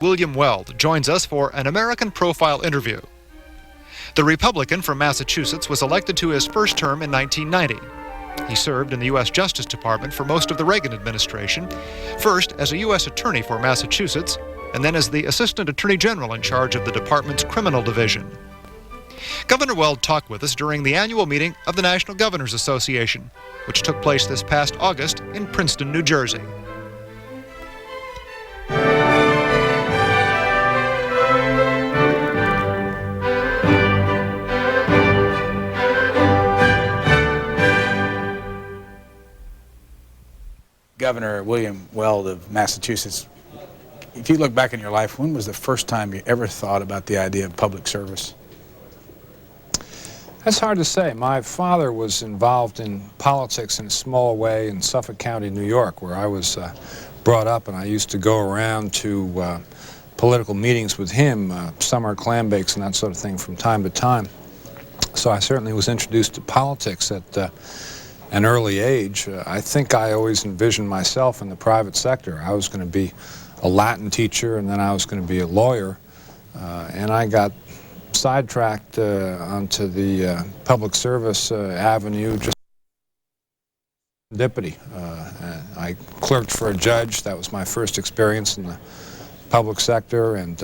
William Weld joins us for an American Profile interview. The Republican from Massachusetts was elected to his first term in 1990. He served in the U.S. Justice Department for most of the Reagan administration, first as a U.S. Attorney for Massachusetts, and then as the Assistant Attorney General in charge of the department's criminal division. Governor Weld talked with us during the annual meeting of the National Governors Association, which took place this past August in Princeton, New Jersey. Governor William Weld of Massachusetts, if you look back in your life, when was the first time you ever thought about the idea of public service? That's hard to say. My father was involved in politics in a small way in Suffolk County, New York, where I was brought up, and I used to go around to political meetings with him, summer clam bakes and that sort of thing from time to time. So I certainly was introduced to politics at an early age. I think I always envisioned myself in the private sector. I was going to be a Latin teacher, and then I was going to be a lawyer, and I got sidetracked onto the public service avenue just serendipity. I clerked for a judge. That was my first experience in the public sector, and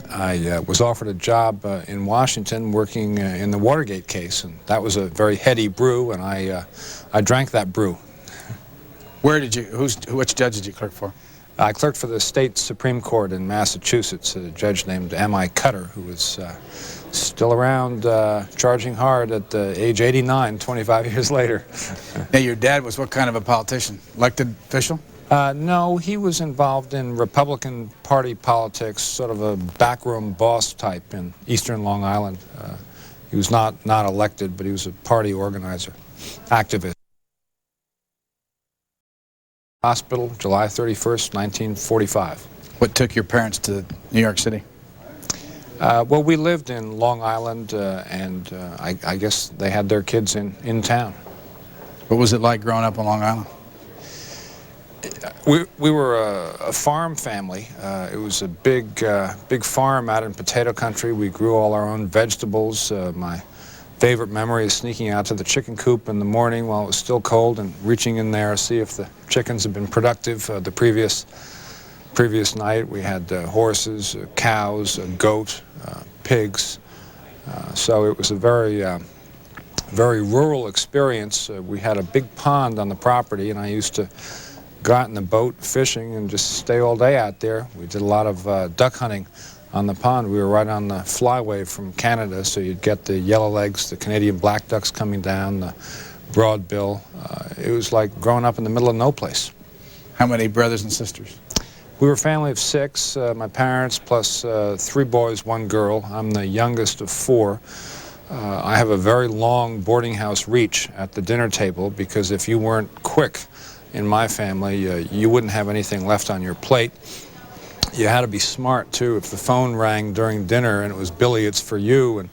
I was offered a job in Washington working in the Watergate case, and that was a very heady brew, and I drank that brew. Which judge did you clerk for? I clerked for the state Supreme Court in Massachusetts, a judge named M.I. Cutter, who was still around charging hard at age 89, 25 years later. Now, your dad was what kind of a politician? Elected official? No, he was involved in Republican Party politics, sort of a backroom boss type in eastern Long Island. He was not elected, but he was a party organizer, activist. Hospital, July 31st, 1945. What took your parents to New York City? Well, we lived in Long Island, and I guess they had their kids in town. What was it like growing up on Long Island? We were a farm family. It was a big farm out in potato country. We grew all our own vegetables. My favorite memory is sneaking out to the chicken coop in the morning while it was still cold and reaching in there to see if the chickens had been productive the previous night. We had horses, cows, a goat, pigs. So it was a very rural experience. We had a big pond on the property, and I used to go out in the boat fishing and just stay all day out there. We did a lot of duck hunting on the pond. We were right on the flyway from Canada, so you'd get the yellow legs, the Canadian black ducks coming down, the broadbill. It was like growing up in the middle of no place. How many brothers and sisters? We were a family of 6, my parents plus 3 boys, 1 girl. I'm the youngest of 4. I have a very long boarding house reach at the dinner table because if you weren't quick in my family, you wouldn't have anything left on your plate. You had to be smart, too. If the phone rang during dinner and it was, "Billy, it's for you," and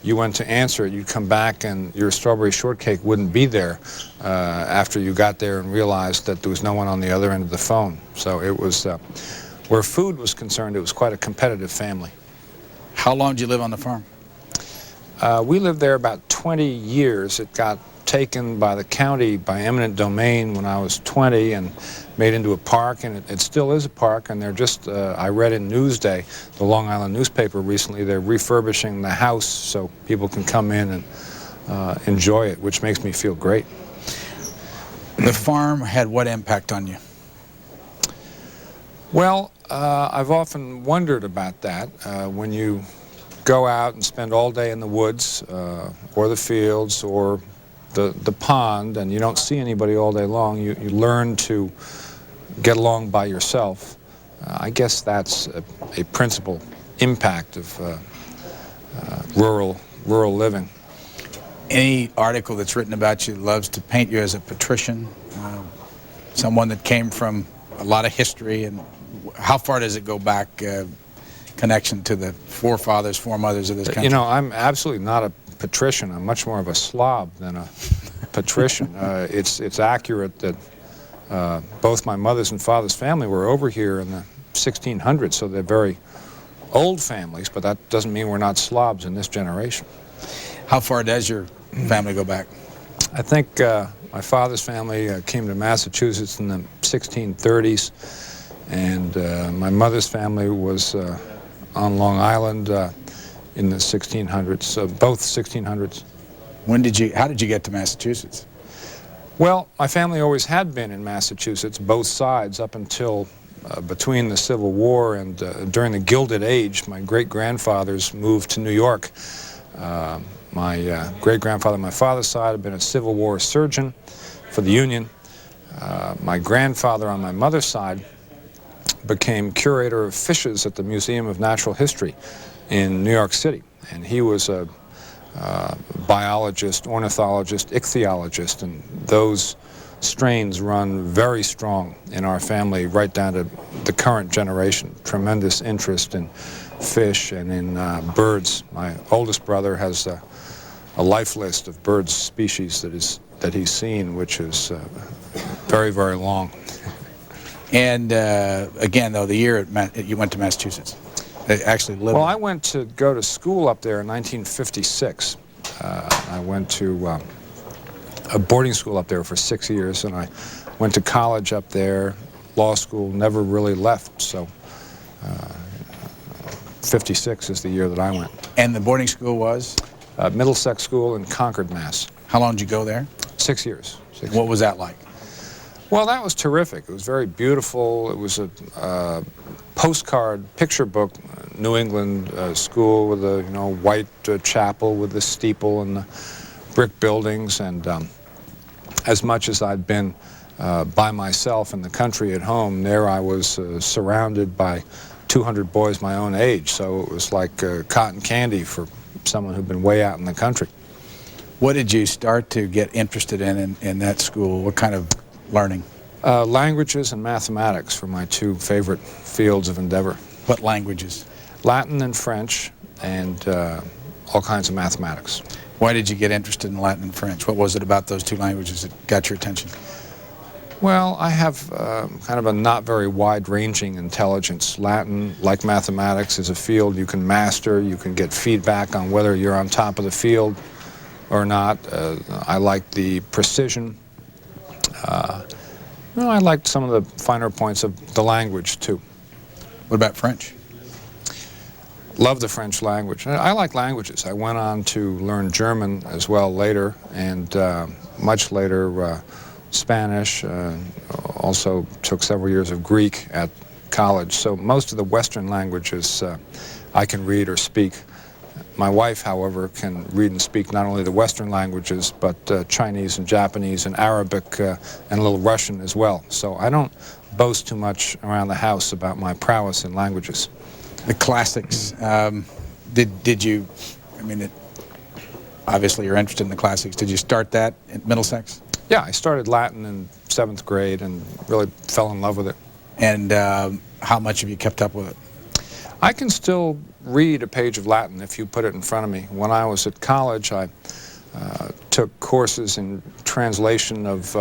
you went to answer it, you'd come back and your strawberry shortcake wouldn't be there after you got there and realized that there was no one on the other end of the phone. So it was, where food was concerned, it was quite a competitive family. How long did you live on the farm? We lived there about 20 years. It got taken by the county by eminent domain when I was 20 and made into a park, and it still is a park, and they're just, I read in Newsday, the Long Island newspaper recently, they're refurbishing the house so people can come in and enjoy it, which makes me feel great. The farm had what impact on you? Well, I've often wondered about that. When you go out and spend all day in the woods or the fields or the pond, and you don't see anybody all day long, you learn to get along by yourself. I guess that's a principal impact of rural living. Any article that's written about you loves to paint you as a patrician, someone that came from a lot of history, and how far does it go back, connection to the forefathers, foremothers of this country? You know, I'm absolutely not a patrician. I'm much more of a slob than a patrician. It's accurate that both my mother's and father's family were over here in the 1600s, so they're very old families, but that doesn't mean we're not Slavs in this generation. How far does your family go back? I think my father's family came to Massachusetts in the 1630s, and my mother's family was on Long Island in the 1600s, so both 1600s. How did you get to Massachusetts? Well, my family always had been in Massachusetts, both sides, up until between the Civil War and during the Gilded Age. My great-grandfathers moved to New York. My great-grandfather on my father's side had been a Civil War surgeon for the Union. My grandfather on my mother's side became curator of fishes at the Museum of Natural History in New York City, and he was a biologist, ornithologist, ichthyologist, and those strains run very strong in our family right down to the current generation. Tremendous interest in fish and in birds. My oldest brother has a life list of bird species that he's seen, which is very, very long. And again, though, the year you went to Massachusetts, actually lived. Well, I went to go to school up there in 1956. I went to a boarding school up there for 6 years, and I went to college up there, law school, never really left. So 56 is the year that I went. And the boarding school was? Middlesex School in Concord, Mass. How long did you go there? 6 years. What was that like? Well, that was terrific. It was very beautiful. It was a postcard picture book, New England school with a white chapel with the steeple and the brick buildings. And as much as I'd been by myself in the country at home, there I was surrounded by 200 boys my own age. So it was like cotton candy for someone who'd been way out in the country. What did you start to get interested in that school? What kind of learning? Languages and mathematics were my two favorite fields of endeavor. What languages? Latin and French, and all kinds of mathematics. Why did you get interested in Latin and French? What was it about those two languages that got your attention? Well, I have kind of a not very wide-ranging intelligence. Latin, like mathematics, is a field you can master. You can get feedback on whether you're on top of the field or not. I like the precision. I liked some of the finer points of the language, too. What about French? Love the French language. I like languages. I went on to learn German as well later, and much later Spanish. Also took several years of Greek at college. So most of the Western languages I can read or speak. My wife, however, can read and speak not only the Western languages, but Chinese and Japanese and Arabic and a little Russian as well. So I don't boast too much around the house about my prowess in languages. The classics. Did you, obviously you're interested in the classics. Did you start that at Middlesex? Yeah, I started Latin in 7th grade and really fell in love with it. And how much have you kept up with it? I can still read a page of Latin if you put it in front of me. When I was at college, I took courses in translation of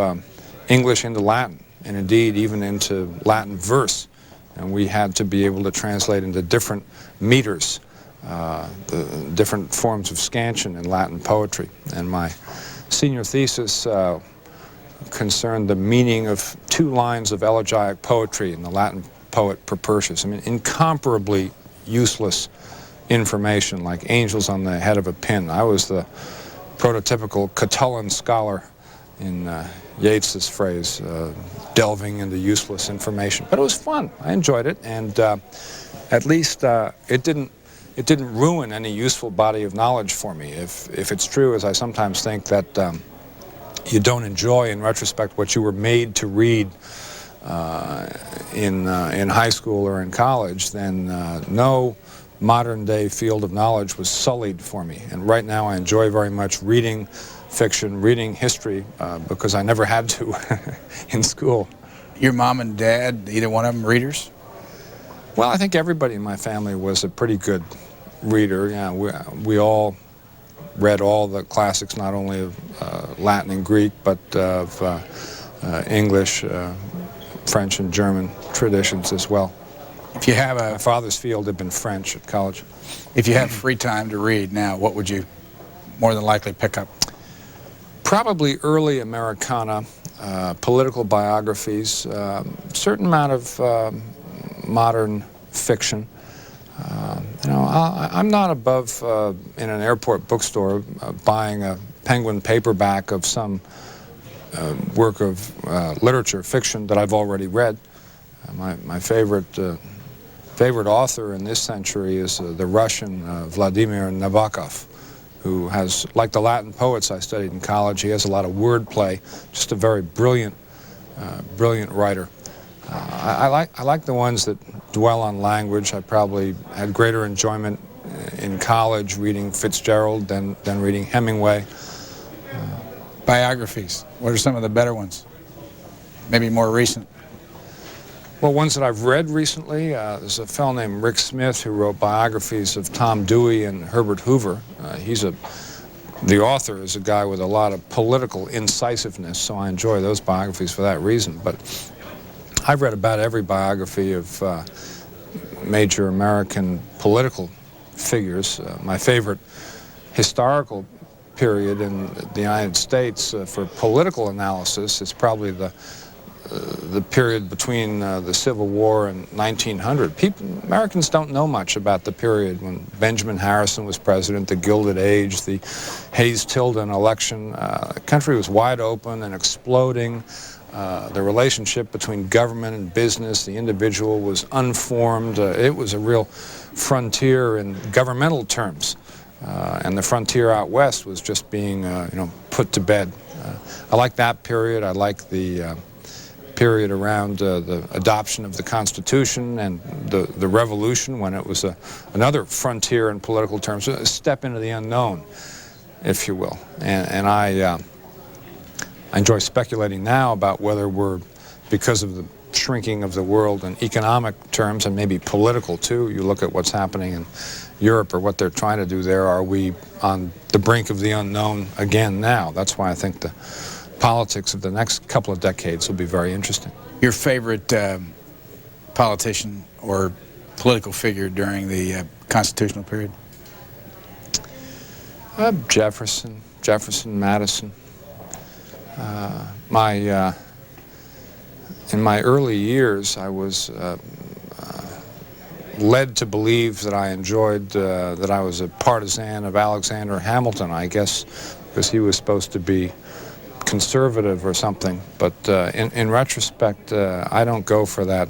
English into Latin, and indeed even into Latin verse. And we had to be able to translate into different meters, the different forms of scansion in Latin poetry. And my senior thesis concerned the meaning of 2 lines of elegiac poetry in the Latin poet Propertius. Incomparably useless information, like angels on the head of a pin. I was the prototypical Catullin scholar, in Yeats's phrase, delving into useless information. But it was fun. I enjoyed it, and at least it didn't ruin any useful body of knowledge for me. If it's true, as I sometimes think, that you don't enjoy in retrospect what you were made to read in high school or in college, then no modern-day field of knowledge was sullied for me. And right now I enjoy very much reading fiction, reading history, because I never had to in school. Your mom and dad, either one of them readers? Well, I think everybody in my family was a pretty good reader. Yeah, we all read all the classics, not only of Latin and Greek, but of English, French and German traditions as well. If you have My father's field had been French at college. if you have free time to read now, what would you more than likely pick up? Probably early Americana, political biographies, certain amount of modern fiction. I'm not above in an airport bookstore buying a Penguin paperback of some work of literature, fiction that I've already read. My favorite author in this century is the Russian Vladimir Nabokov, who has, like the Latin poets I studied in college, he has a lot of wordplay, just a very brilliant writer. I like the ones that dwell on language. I probably had greater enjoyment in college reading Fitzgerald than reading Hemingway. Biographies, what are some of the better ones? Maybe more recent. Well, ones that I've read recently, there's a fellow named Rick Smith who wrote biographies of Tom Dewey and Herbert Hoover. The author is a guy with a lot of political incisiveness, so I enjoy those biographies for that reason. But I've read about every biography of major American political figures. My favorite historical period in the United States for political analysis is probably the period between the Civil War and 1900. Americans don't know much about the period when Benjamin Harrison was president, the Gilded Age, the Hayes-Tilden election. The country was wide open and exploding. The relationship between government and business, the individual was unformed. It was a real frontier in governmental terms. And the frontier out west was just being, put to bed. I like that period. I like the period around the adoption of the Constitution and the Revolution, when it was another frontier in political terms, a step into the unknown, if you will. And I enjoy speculating now about whether we're, because of the shrinking of the world in economic terms and maybe political too, you look at what's happening in Europe or what they're trying to do there, are we on the brink of the unknown again now? That's why I think the politics of the next couple of decades will be very interesting. Your favorite politician or political figure during the constitutional period? Jefferson, Madison. In my early years, I was led to believe that I enjoyed, that I was a partisan of Alexander Hamilton, I guess, because he was supposed to be conservative or something. But in retrospect, I don't go for that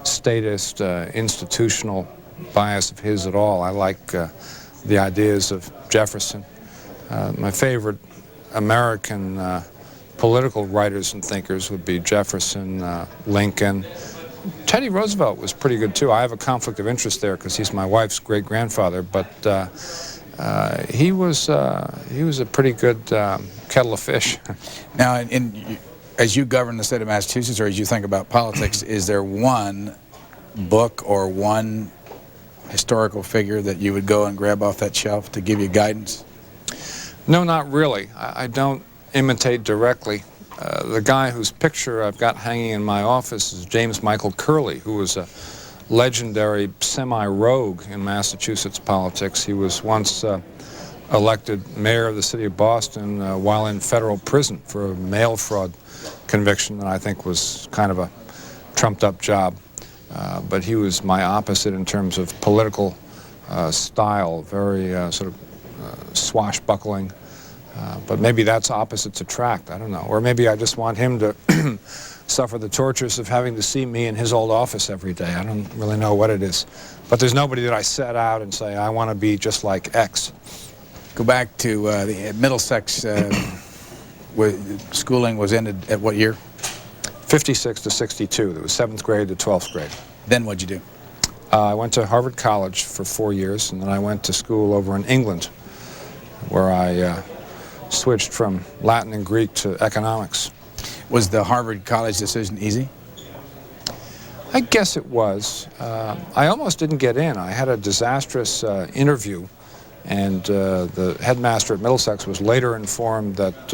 statist, institutional bias of his at all. I like the ideas of Jefferson. My favorite American political writers and thinkers would be Jefferson, Lincoln. Teddy Roosevelt was pretty good too. I have a conflict of interest there because he's my wife's great-grandfather, but he was a pretty good kettle of fish. Now, as you govern the state of Massachusetts, or as you think about politics, is there one book or one historical figure that you would go and grab off that shelf to give you guidance? No, not really. I don't imitate directly. The guy whose picture I've got hanging in my office is James Michael Curley, who was a legendary semi-rogue in Massachusetts politics. He was once elected mayor of the city of Boston while in federal prison for a mail fraud conviction that I think was kind of a trumped-up job. But he was my opposite in terms of political style, very sort of swashbuckling. But maybe that's opposites attract, I don't know. Or maybe I just want him to suffer the tortures of having to see me in his old office every day. I don't really know what it is. But there's nobody that I set out and say, I want to be just like X. Go back to the Middlesex, schooling was ended at what year? 56 to 62. It was 7th grade to 12th grade. Then what'd you do? I went to Harvard College for 4 years, and then I went to school over in England, where I switched from Latin and Greek to economics. Was the Harvard College decision easy? I guess it was. I almost didn't get in. I had a disastrous interview, and the headmaster at Middlesex was later informed that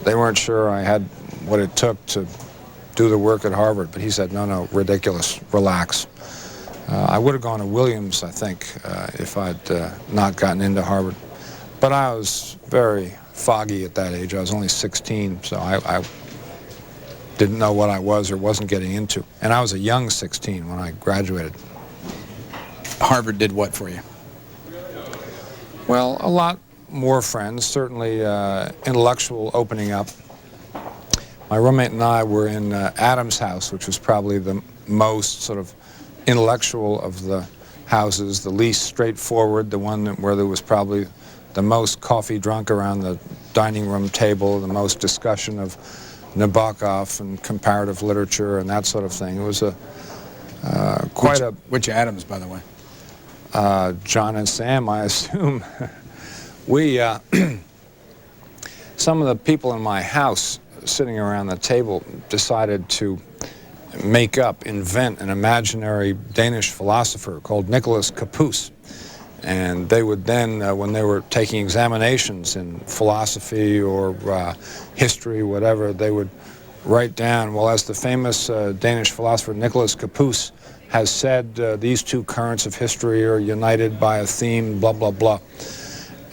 they weren't sure I had what it took to do the work at Harvard. But he said, no, no, ridiculous, relax. I would have gone to Williams, I think, if I'd not gotten into Harvard. But I was very foggy at that age. I was only 16, so I didn't know what I was or wasn't getting into. And I was a young 16 when I graduated. Harvard did what for you? Well, a lot more friends, certainly intellectual opening up. My roommate and I were in Adams' house, which was probably the most sort of intellectual of the houses, the least straightforward, the one where there was probably the most coffee drunk around the dining room table, the most discussion of Nabokov and comparative literature and that sort of thing. It was a Which Adams, by the way? John and Sam, I assume. We, some of the people in my house sitting around the table decided to invent an imaginary Danish philosopher called Nicholas Capus. And they would then, when they were taking examinations in philosophy or history, whatever, they would write down, well, as the famous Danish philosopher Nicholas Capus has said, these two currents of history are united by a theme, blah, blah, blah.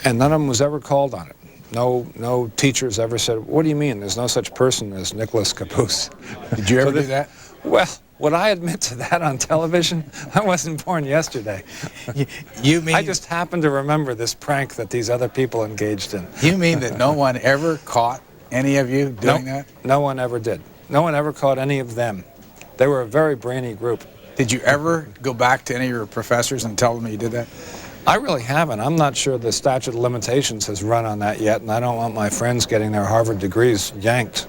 And none of them was ever called on it. No teachers ever said, what do you mean? There's no such person as Nicholas Capus. Did you ever do that? Well, would I admit to that on television? I wasn't born yesterday. You mean... I just happened to remember this prank that these other people engaged in. You mean that no one ever caught any of you doing that? No one ever did. No one ever caught any of them. They were a very brainy group. Did you ever go back to any of your professors and tell them you did that? I really haven't. I'm not sure the statute of limitations has run on that yet, and I don't want my friends getting their Harvard degrees yanked.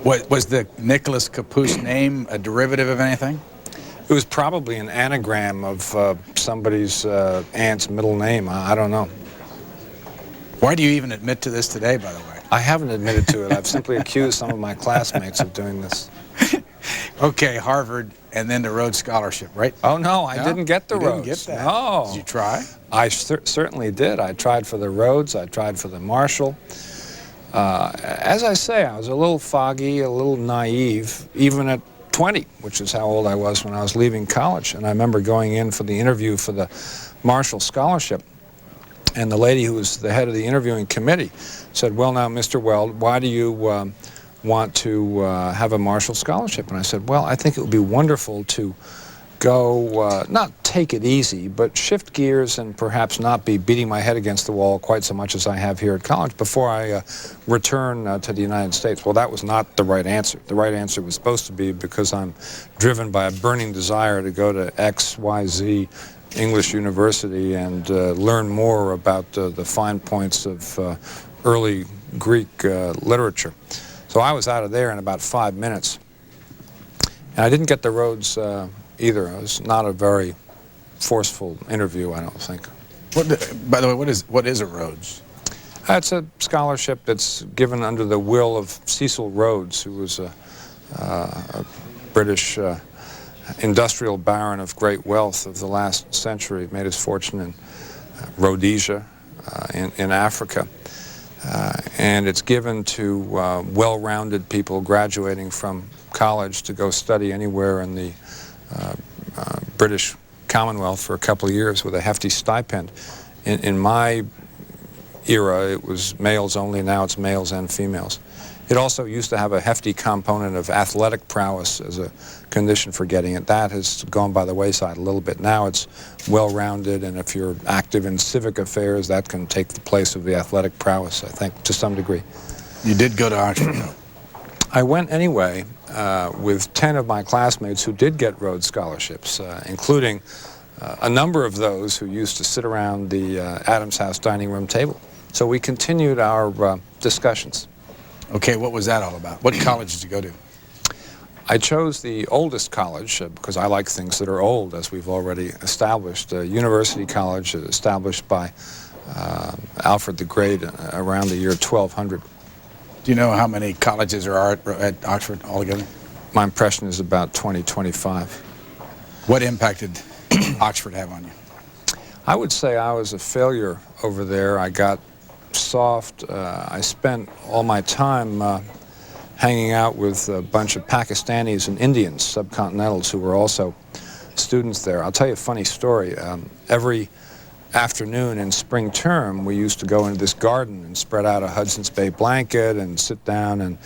What, was the Nicholas Capus name a derivative of anything? It was probably an anagram of somebody's aunt's middle name. I don't know. Why do you even admit to this today, by the way? I haven't admitted to it. I've simply accused some of my classmates of doing this. Okay, Harvard, and then the Rhodes Scholarship, right? Oh, no, I didn't get the Rhodes. Didn't get that. No. Did you try? I certainly did. I tried for the Rhodes. I tried for the Marshall. As I say, I was a little foggy, a little naive, even at 20, which is how old I was when I was leaving college. And I remember going in for the interview for the Marshall Scholarship. And the lady who was the head of the interviewing committee said, well, now, Mr. Weld, why do you want to have a Marshall Scholarship? And I said, well, I think it would be wonderful to go, not take it easy, but shift gears and perhaps not be beating my head against the wall quite so much as I have here at college before I return to the United States. Well, that was not the right answer. The right answer was supposed to be because I'm driven by a burning desire to go to XYZ English University and learn more about the fine points of early Greek literature. So I was out of there in about 5 minutes. And I didn't get the Rhodes either. It was not a very forceful interview, I don't think. By the way, what is a Rhodes? It's a scholarship that's given under the will of Cecil Rhodes, who was a British industrial baron of great wealth of the last century, made his fortune in Rhodesia, in Africa. And it's given to well-rounded people graduating from college to go study anywhere in the British Commonwealth for a couple of years with a hefty stipend. In my era, it was males only. Now it's males and females. It also used to have a hefty component of athletic prowess as a condition for getting it. That has gone by the wayside a little bit. Now it's well-rounded, and if you're active in civic affairs, that can take the place of the athletic prowess, I think, to some degree. You did go to Oxford, though. I went anyway with 10 of my classmates who did get Rhodes Scholarships, including a number of those who used to sit around the Adams House dining room table. So we continued our discussions. Okay, what was that all about? What college did you go to? I chose the oldest college because I like things that are old, as we've already established. University College established by Alfred the Great around the year 1200. Do you know how many colleges there are at Oxford altogether? My impression is about 20, 25. What impact did Oxford have on you? I would say I was a failure over there. I got soft. I spent all my time hanging out with a bunch of Pakistanis and Indians, subcontinentals, who were also students there. I'll tell you a funny story. Every afternoon in spring term, we used to go into this garden and spread out a Hudson's Bay blanket and sit down and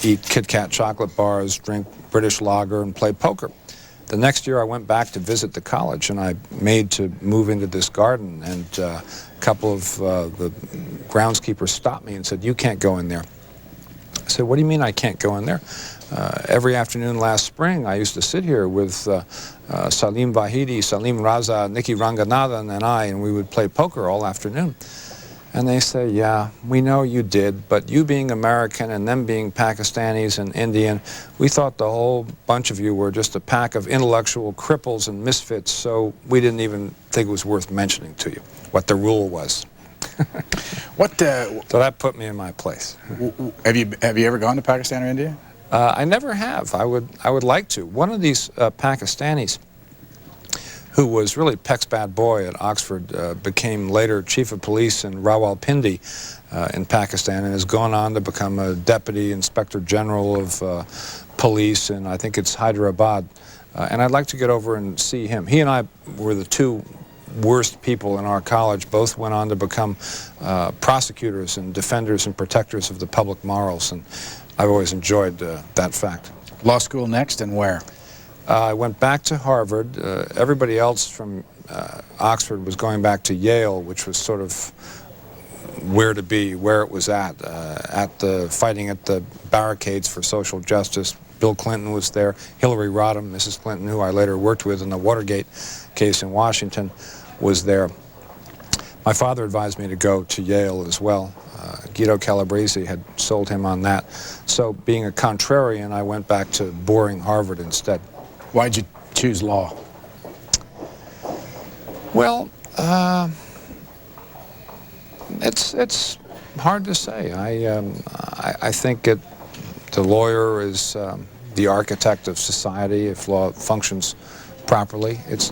eat Kit Kat chocolate bars, drink British lager, and play poker. The next year I went back to visit the college, and I made to move into this garden, and a couple of the groundskeepers stopped me and said, "You can't go in there." I said, "What do you mean I can't go in there?" Every afternoon last spring, I used to sit here with Salim Vahidi, Salim Raza, Nikki Ranganathan, and and we would play poker all afternoon. And they say, "Yeah, we know you did, but you being American and them being Pakistanis and Indian, we thought the whole bunch of you were just a pack of intellectual cripples and misfits, so we didn't even think it was worth mentioning to you what the rule was." So that put me in my place. Have you ever gone to Pakistan or India? I never have. I would like to. One of these Pakistanis, who was really Peck's bad boy at Oxford, became later chief of police in Rawalpindi in Pakistan, and has gone on to become a deputy inspector general of police, and I think it's Hyderabad. And I'd like to get over and see him. He and I were the two worst people in our college. Both went on to become prosecutors and defenders and protectors of the public morals, and I've always enjoyed that fact. Law school next, and where? I went back to Harvard. Everybody else from Oxford was going back to Yale, which was sort of where to be, where it was at the fighting at the barricades for social justice. Bill Clinton was there. Hillary Rodham, Mrs. Clinton, who I later worked with in the Watergate case in Washington, was there. My father advised me to go to Yale as well. Guido Calabrese had sold him on that. So being a contrarian, I went back to boring Harvard instead. Why'd you choose law? Well, it's hard to say. I think the lawyer is the architect of society if law functions properly. It's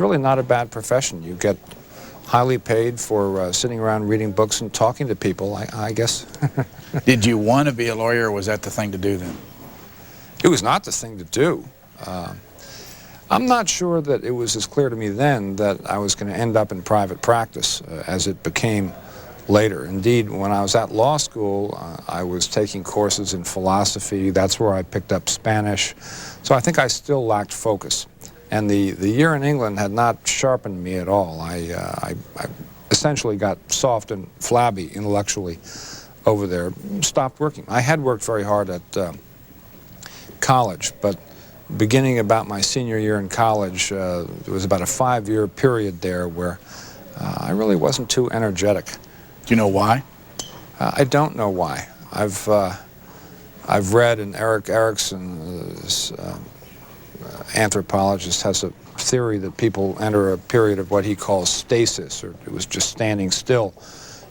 really not a bad profession. You get highly paid for sitting around reading books and talking to people, I guess. Did you want to be a lawyer, or was that the thing to do then? It was not the thing to do. I'm not sure that it was as clear to me then that I was going to end up in private practice as it became later. Indeed, when I was at law school, I was taking courses in philosophy. That's where I picked up Spanish. So I think I still lacked focus. And the year in England had not sharpened me at all. I essentially got soft and flabby intellectually over there, stopped working. I had worked very hard at college, but beginning about my senior year in college, there was about a 5-year period there where I really wasn't too energetic. Do you know why? I don't know why. I've read, and Erik Erikson, this anthropologist, has a theory that people enter a period of what he calls stasis, or it was just standing still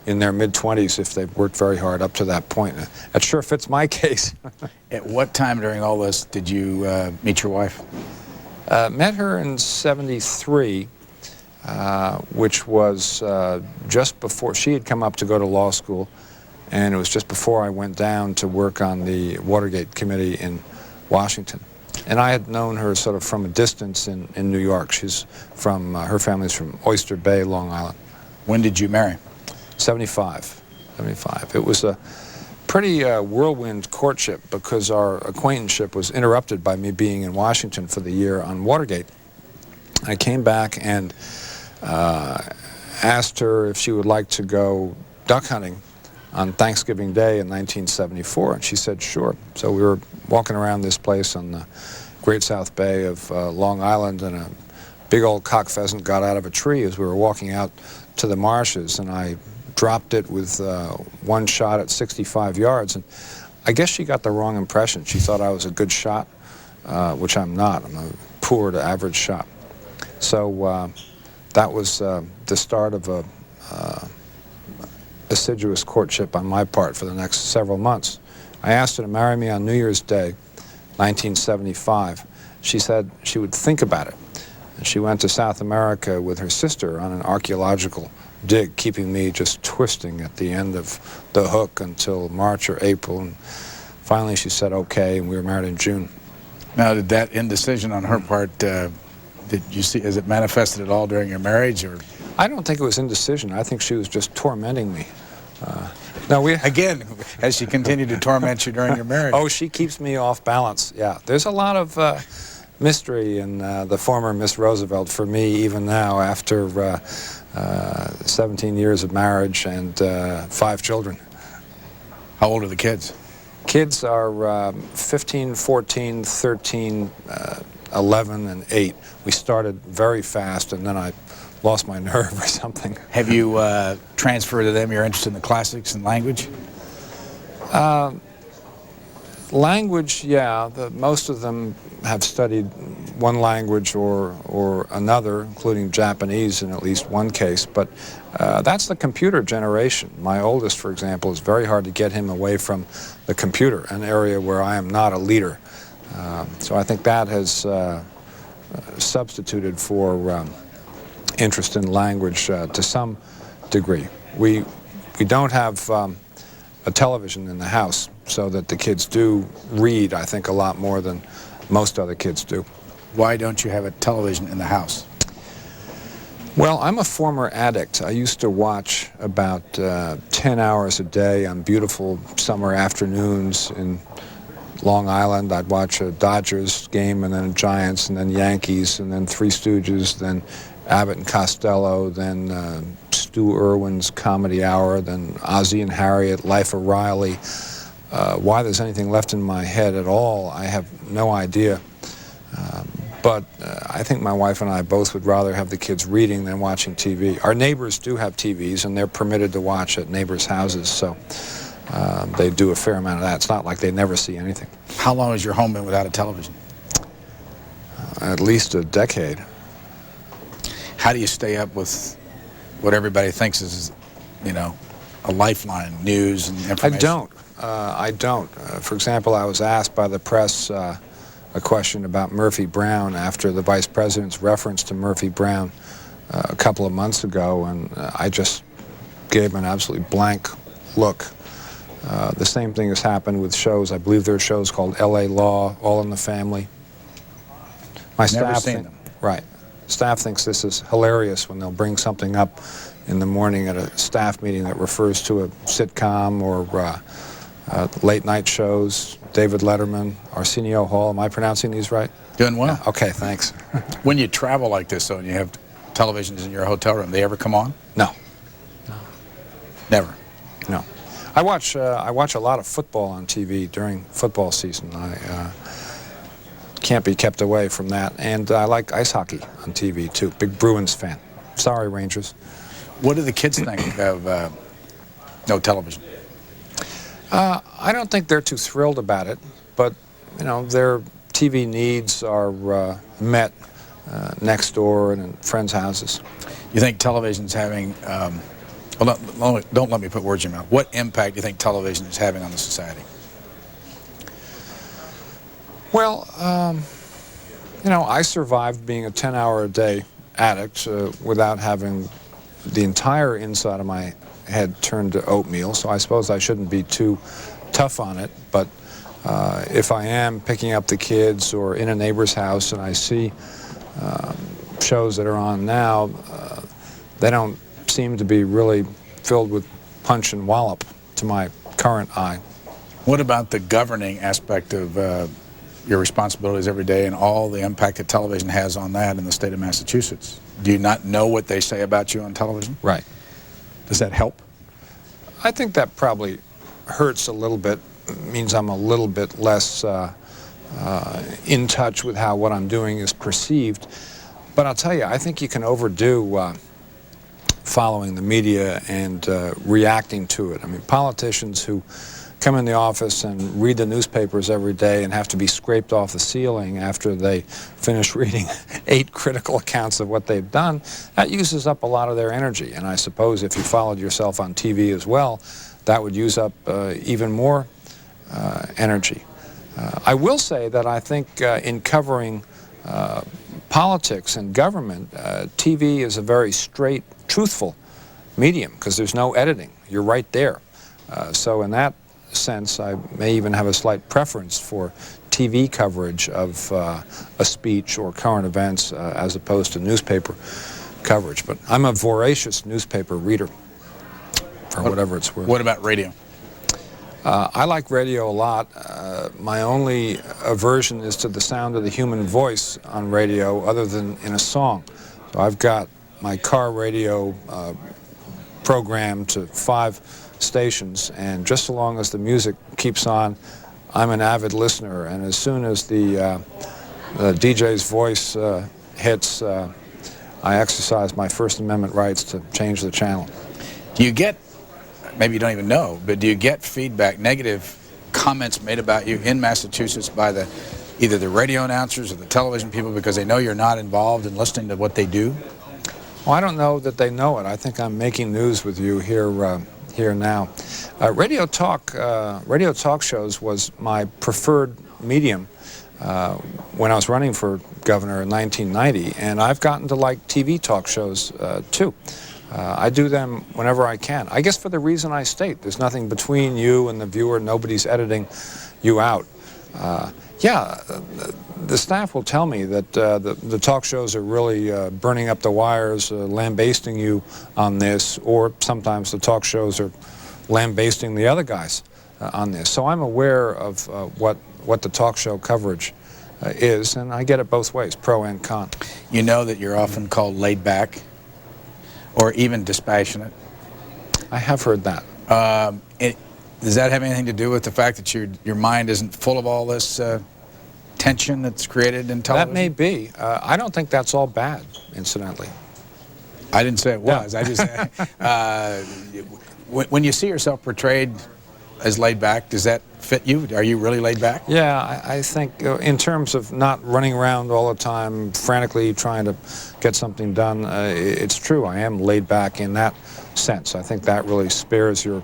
in their mid-20s if they've worked very hard up to that point. That sure fits my case. At what time during all this did you meet your wife? Met her in '73, which was just before she had come up to go to law school, and it was just before I went down to work on the Watergate committee in Washington. And I had known her sort of from a distance in New York. She's from, her family's from Oyster Bay, Long Island. When did you marry? 75. It was a pretty whirlwind courtship because our acquaintanceship was interrupted by me being in Washington for the year on Watergate. I came back and asked her if she would like to go duck hunting on Thanksgiving Day in 1974, and she said sure. So we were walking around this place on the Great South Bay of Long Island, and a big old cock pheasant got out of a tree as we were walking out to the marshes, and I dropped it with one shot at 65 yards, and I guess she got the wrong impression. She thought I was a good shot, which I'm not. I'm a poor to average shot. So that was the start of a assiduous courtship on my part for the next several months. I asked her to marry me on New Year's Day, 1975. She said she would think about it. And she went to South America with her sister on an archaeological dig, keeping me just twisting at the end of the hook until March or April. And finally she said okay, and we were married in June. Now, did that indecision on her part, did you see, is it manifested at all during your marriage? Or I don't think it was indecision. I think she was just tormenting me. No, again, has she continued to torment you during your marriage? Oh, she keeps me off balance, yeah. There's a lot of mystery in the former Miss Roosevelt for me, even now, after 17 years of marriage and 5 children. How old are the kids? Kids are 15, 14, 13, 11, and 8. We started very fast, and then I lost my nerve or something. Have you transferred to them your interest in the classics and language? Language, yeah. Most of them have studied one language or another, including Japanese in at least one case. But that's the computer generation. My oldest, for example, is very hard to get him away from the computer, an area where I am not a leader. So I think that has substituted for interest in language to some degree. We don't have a television in the house, so that the kids do read, I think, a lot more than most other kids do. Why don't you have a television in the house? Well, I'm a former addict. I used to watch about 10 hours a day on beautiful summer afternoons in Long Island. I'd watch a Dodgers game, and then a Giants, and then Yankees, and then Three Stooges, then Abbott and Costello, then Stu Irwin's Comedy Hour, then Ozzie and Harriet, Life of Riley. Why there's anything left in my head at all, I have no idea. But I think my wife and I both would rather have the kids reading than watching TV. Our neighbors do have TVs, and they're permitted to watch at neighbors' houses, so they do a fair amount of that. It's not like they never see anything. How long has your home been without a television? At least a decade. How do you stay up with what everybody thinks is, you know, a lifeline, news and information? I don't. For example, I was asked by the press a question about Murphy Brown after the vice president's reference to Murphy Brown a couple of months ago, and I just gave an absolutely blank look. The same thing has happened with shows. I believe there are shows called L.A. Law, All in the Family. My Never staff seen them. Right. Staff thinks this is hilarious when they'll bring something up in the morning at a staff meeting that refers to a sitcom or late night shows. David Letterman, Arsenio Hall. Am I pronouncing these right? Doing well. Yeah, okay, thanks. When you travel like this, though, and you have televisions in your hotel room, they ever come on? No. Never. No. I watch a lot of football on TV during football season. I can't be kept away from that. And I like ice hockey on TV, too. Big Bruins fan. Sorry, Rangers. What do the kids think of no television? I don't think they're too thrilled about it, but, you know, their TV needs are met next door and in friends' houses. You think television's having, well, don't let me put words in your mouth. What impact do you think television is having on the society? Well, you know, I survived being a 10-hour-a-day addict without having the entire inside of my head turned to oatmeal, so I suppose I shouldn't be too tough on it. But if I am picking up the kids or in a neighbor's house and I see shows that are on now, they don't seem to be really filled with punch and wallop to my current eye. What about the governing aspect of your responsibilities every day and all the impact that television has on that in the state of Massachusetts? Do you not know what they say about you on television? Right. Does that help? I think that probably hurts a little bit. It means I'm a little bit less in touch with how what I'm doing is perceived. But I'll tell you, I think you can overdo following the media and reacting to it. I mean, politicians who come in the office and read the newspapers every day and have to be scraped off the ceiling after they finish reading 8 critical accounts of what they've done, that uses up a lot of their energy. And I suppose if you followed yourself on TV as well, that would use up even more energy. I will say that I think in covering politics and government, TV is a very straight, truthful medium because there's no editing. You're right there. So in that sense, I may even have a slight preference for TV coverage of a speech or current events as opposed to newspaper coverage. But I'm a voracious newspaper reader, for whatever it's worth. What about radio? I like radio a lot. My only aversion is to the sound of the human voice on radio other than in a song. So I've got my car radio programmed to 5 stations, and just so long as the music keeps on, I'm an avid listener. And as soon as the DJ's voice hits, I exercise my First Amendment rights to change the channel. Do you get, maybe you don't even know, but do you get feedback, negative comments made about you in Massachusetts by either the radio announcers or the television people because they know you're not involved in listening to what they do? Well, I don't know that they know it. I think I'm making news with you here now. Radio talk shows was my preferred medium when I was running for governor in 1990, and I've gotten to like TV talk shows too. I do them whenever I can. I guess for the reason I state, there's nothing between you and the viewer. Nobody's editing you out. Yeah, the staff will tell me that the talk shows are really burning up the wires, lambasting you on this, or sometimes the talk shows are lambasting the other guys on this. So I'm aware of what the talk show coverage is, and I get it both ways, pro and con. You know that you're often called laid back or even dispassionate. I have heard that. Does that have anything to do with the fact that your mind isn't full of all this tension that's created in television? That may be. I don't think that's all bad, incidentally. I didn't say it was. I just when you see yourself portrayed as laid back, does that fit you? Are you really laid back? Yeah, I think in terms of not running around all the time frantically trying to get something done, it's true. I am laid back in that sense. I think that really spares your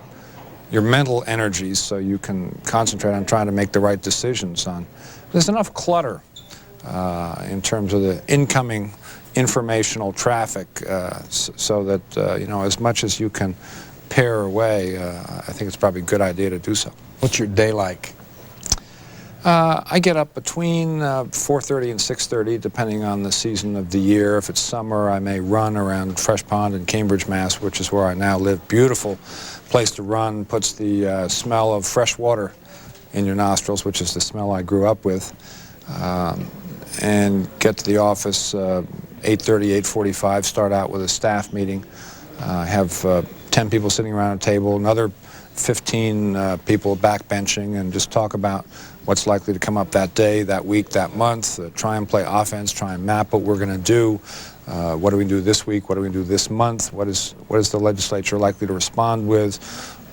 mental energies so you can concentrate on trying to make the right decisions on. There's enough clutter in terms of the incoming informational traffic so that, you know, as much as you can pare away, I think it's probably a good idea to do so. What's your day like? I get up between 4:30 and 6:30, depending on the season of the year. If it's summer, I may run around Fresh Pond in Cambridge, Mass., which is where I now live. Beautiful place to run, puts the smell of fresh water in your nostrils, which is the smell I grew up with, and get to the office 8:30, 8:45, start out with a staff meeting, have 10 people sitting around a table, another 15 people backbenching, and just talk about what's likely to come up that day, that week, that month, try and play offense, try and map what we're going to do. What do we do this week? What do we do this month? What is the legislature likely to respond with?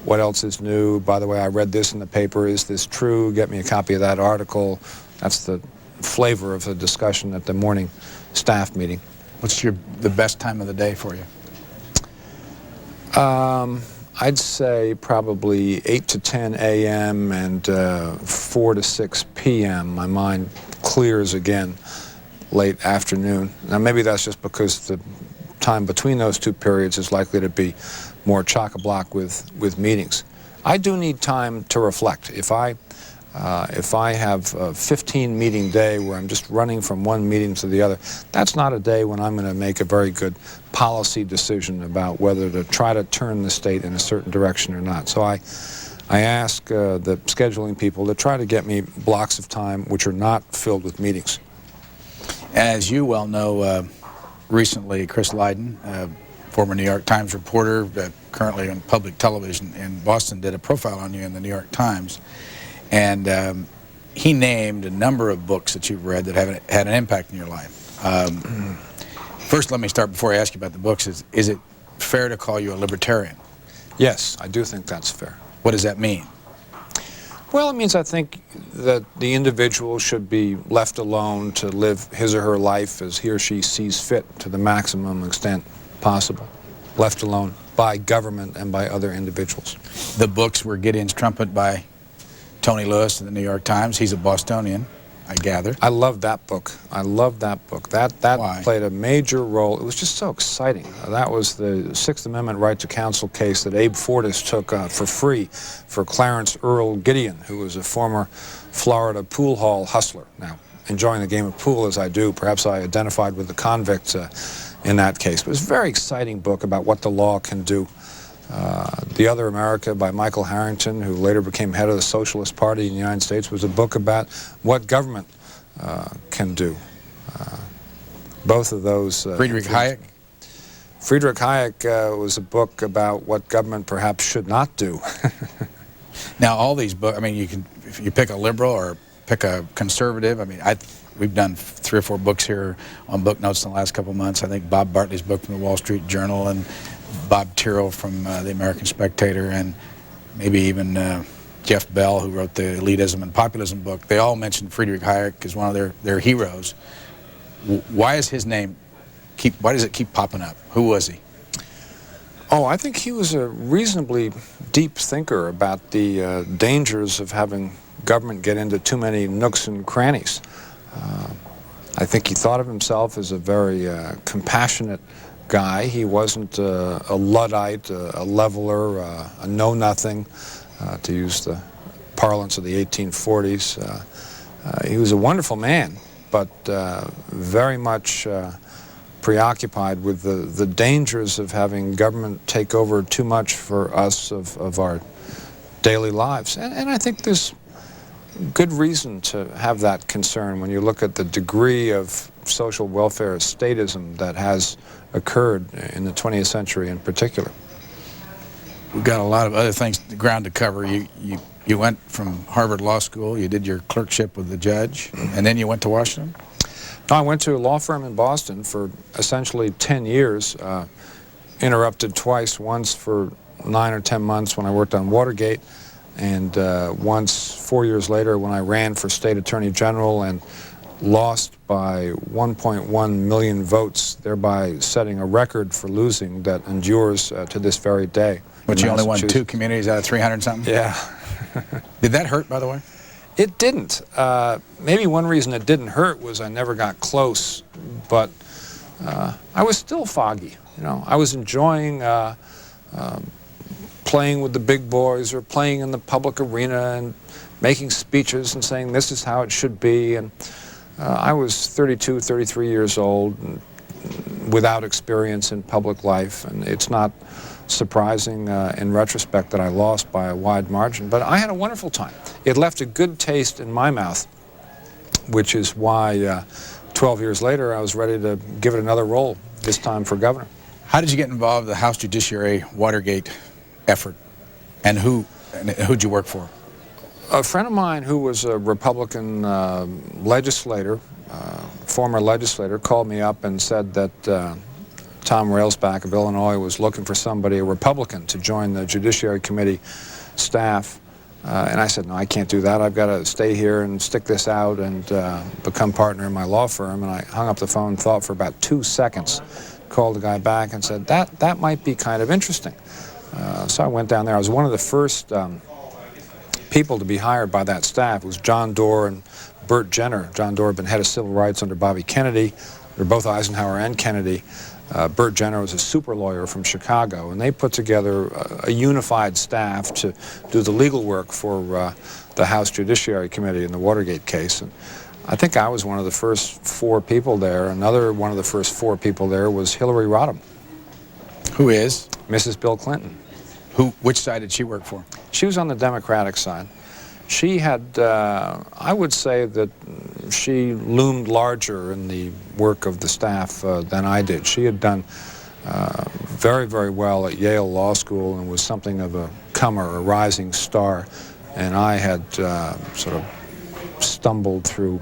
What else is new? By the way, I read this in the paper. Is this true? Get me a copy of that article. That's the flavor of the discussion at the morning staff meeting. What's the best time of the day for you? I'd say probably 8 to 10 a.m. and 4 to 6 p.m. My mind clears again late afternoon. Now maybe that's just because the time between those two periods is likely to be more chock-a-block with meetings. I do need time to reflect. If I have a 15-meeting day where I'm just running from one meeting to the other, that's not a day when I'm going to make a very good policy decision about whether to try to turn the state in a certain direction or not. So I ask the scheduling people to try to get me blocks of time which are not filled with meetings. As you well know, recently Chris Lydon, former New York Times reporter, currently on public television in Boston, did a profile on you in the New York Times. And he named a number of books that you've read that have had an impact in your life. First, let me start before I ask you about the books. Is it fair to call you a libertarian? Yes, I do think that's fair. What does that mean? Well, it means I think that the individual should be left alone to live his or her life as he or she sees fit to the maximum extent possible. Left alone by government and by other individuals. The books were Gideon's Trumpet by Tony Lewis in the New York Times. He's a Bostonian. I gather. I loved that book. I loved that book. That Why? played a major role. It was just so exciting. That was the Sixth Amendment right to counsel case that Abe Fortas took for free for Clarence Earl Gideon, who was a former Florida pool hall hustler. Now, enjoying the game of pool as I do, perhaps I identified with the convict in that case. But it was a very exciting book about what the law can do. The Other America by Michael Harrington, who later became head of the Socialist Party in the United States, was a book about what government can do. Both of those... Friedrich Hayek? Friedrich Hayek was a book about what government perhaps should not do. Now, all these books, I mean, you can, if you pick a liberal or pick a conservative, I mean, we've done 3 or 4 books here on book notes in the last couple of months. I think Bob Bartley's book from the Wall Street Journal, and Bob Tyrrell from the American Spectator, and maybe even Jeff Bell, who wrote the Elitism and Populism book. They all mentioned Friedrich Hayek as one of their heroes. Why is his name why does it keep popping up? Who was he? Oh, I think he was a reasonably deep thinker about the dangers of having government get into too many nooks and crannies. I think he thought of himself as a very compassionate guy. He wasn't a Luddite, a leveler, a know-nothing, to use the parlance of the 1840s. He was a wonderful man, but very much preoccupied with the dangers of having government take over too much for us of our daily lives. And I think there's good reason to have that concern when you look at the degree of social welfare statism that has occurred in the 20th century in particular. We've got a lot of other things, ground to cover. You went from Harvard Law School, you did your clerkship with the judge, and then you went to Washington? No, I went to a law firm in Boston for essentially 10 years, interrupted twice, once for 9 or 10 months when I worked on Watergate, and once 4 years later when I ran for state attorney general and lost by 1.1 million votes, thereby setting a record for losing that endures to this very day. But you only won 2 communities out of 300 something? Yeah. Did that hurt, by the way? It didn't. Maybe one reason it didn't hurt was I never got close, but I was still foggy. You know, I was enjoying playing with the big boys or playing in the public arena and making speeches and saying this is how it should be. And I was 32, 33 years old and without experience in public life, and it's not surprising in retrospect that I lost by a wide margin, but I had a wonderful time. It left a good taste in my mouth, which is why 12 years later I was ready to give it another roll, this time for governor. How did you get involved in the House Judiciary Watergate effort, and who'd you work for? A friend of mine who was a Republican legislator, former legislator, called me up and said that Tom Railsback of Illinois was looking for somebody, a Republican, to join the Judiciary Committee staff. And I said, no, I can't do that. I've got to stay here and stick this out and become partner in my law firm. And I hung up the phone, thought for about 2 seconds, called the guy back and said, that might be kind of interesting. So I went down there. I was one of the first people to be hired by that staff. It was John Doerr and Burt Jenner. John Doerr had been head of civil rights under Bobby Kennedy. They're both Eisenhower and Kennedy. Burt Jenner was a super lawyer from Chicago, and they put together a unified staff to do the legal work for the House Judiciary Committee in the Watergate case. And I think I was one of the first 4 people there. Another one of the first 4 people there was Hillary Rodham. Who is? Mrs. Bill Clinton. Which side did she work for? She was on the Democratic side. She had, I would say that she loomed larger in the work of the staff than I did. She had done very, very well at Yale Law School and was something of a comer, a rising star. And I had sort of stumbled through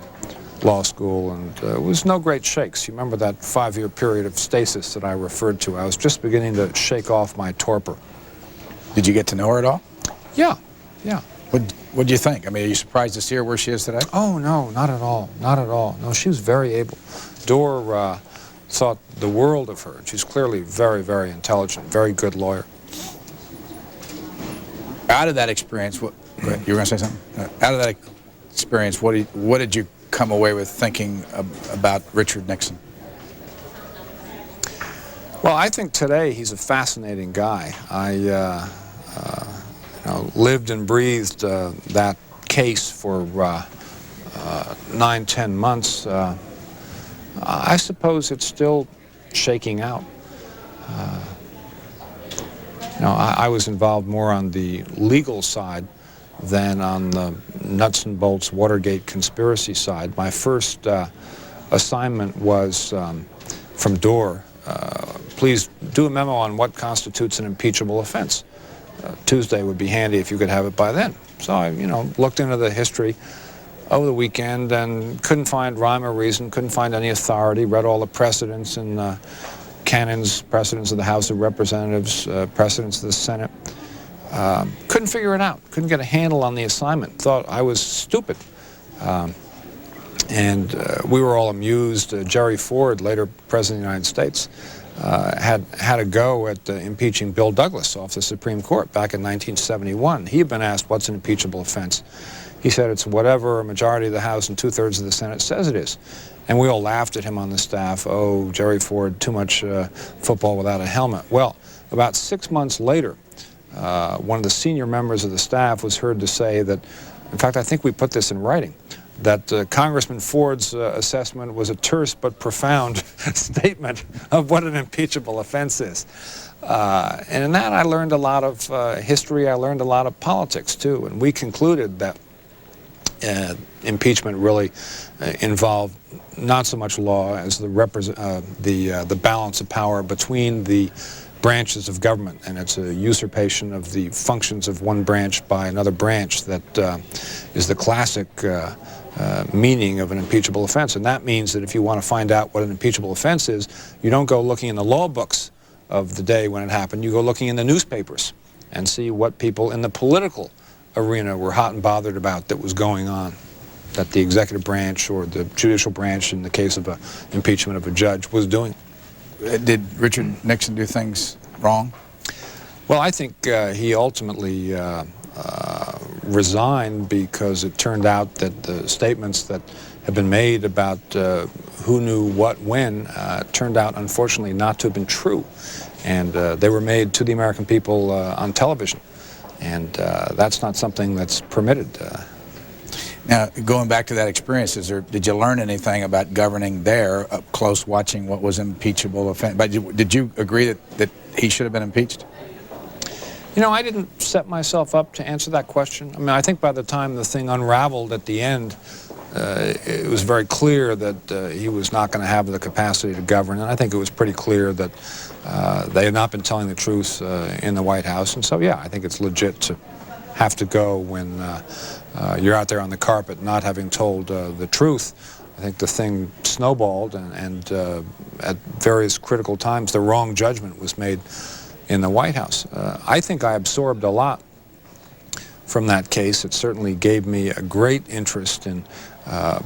law school, and it was no great shakes. You remember that 5-year period of stasis that I referred to? I was just beginning to shake off my torpor. Did you get to know her at all? Yeah, yeah. What do you think? I mean, are you surprised to see her where she is today? Oh, no, not at all. Not at all. No, she was very able. Doerr thought the world of her. She's clearly very, very intelligent, very good lawyer. Out of that experience, you were going to say something? Out of that experience, what did you come away with thinking about Richard Nixon? Well, I think today he's a fascinating guy. I lived and breathed that case for 9-10 months. I suppose it's still shaking out. I was involved more on the legal side than on the nuts and bolts Watergate conspiracy side. My first assignment was from Dorr. Please do a memo on what constitutes an impeachable offense. Tuesday would be handy if you could have it by then. So I, looked into the history over the weekend and couldn't find rhyme or reason, couldn't find any authority, read all the precedents and canons, precedents of the House of Representatives, precedents of the Senate. Couldn't figure it out, couldn't get a handle on the assignment, thought I was stupid. And we were all amused. Jerry Ford, later President of the United States, had a go at impeaching Bill Douglas off the Supreme Court back in 1971. He had been asked, what's an impeachable offense? He said it's whatever a majority of the House and 2/3 of the Senate says it is. And we all laughed at him on the staff. Oh, Jerry Ford, too much football without a helmet. Well, about 6 months later, one of the senior members of the staff was heard to say that, in fact, I think we put this in writing, that Congressman Ford's assessment was a terse but profound statement of what an impeachable offense is. And in that I learned a lot of history, I learned a lot of politics too, and we concluded that impeachment really involved not so much law as the balance of power between the branches of government, and it's a usurpation of the functions of one branch by another branch that is the classic meaning of an impeachable offense. And that means that if you want to find out what an impeachable offense is, you don't go looking in the law books of the day when it happened, you go looking in the newspapers and see what people in the political arena were hot and bothered about that was going on, that the executive branch or the judicial branch, in the case of an impeachment of a judge, was doing. Did Richard Nixon do things wrong? Well, I think he ultimately resigned because it turned out that the statements that have been made about who knew what when turned out, unfortunately, not to have been true. And they were made to the American people on television. And that's not something that's permitted. Now, going back to that experience, did you learn anything about governing there, up close watching what was impeachable offense? But did you agree that he should have been impeached? I didn't set myself up to answer that question. I mean, I think by the time the thing unraveled at the end, it was very clear that he was not going to have the capacity to govern. And I think it was pretty clear that they had not been telling the truth in the White House. And so, yeah, I think it's legit to have to go when you're out there on the carpet not having told the truth. I think the thing snowballed, and at various critical times, the wrong judgment was made in the White House. I think I absorbed a lot from that case. It certainly gave me a great interest in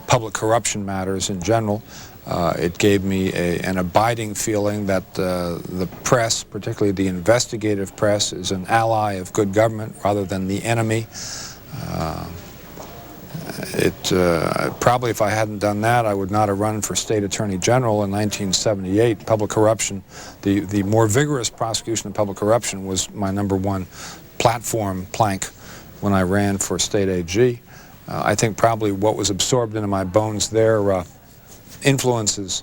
public corruption matters in general. It gave me an abiding feeling that the press, particularly the investigative press, is an ally of good government rather than the enemy. Probably if I hadn't done that, I would not have run for state attorney general in 1978. Public corruption, the more vigorous prosecution of public corruption was my #1 platform plank when I ran for state AG. I think probably what was absorbed into my bones there influences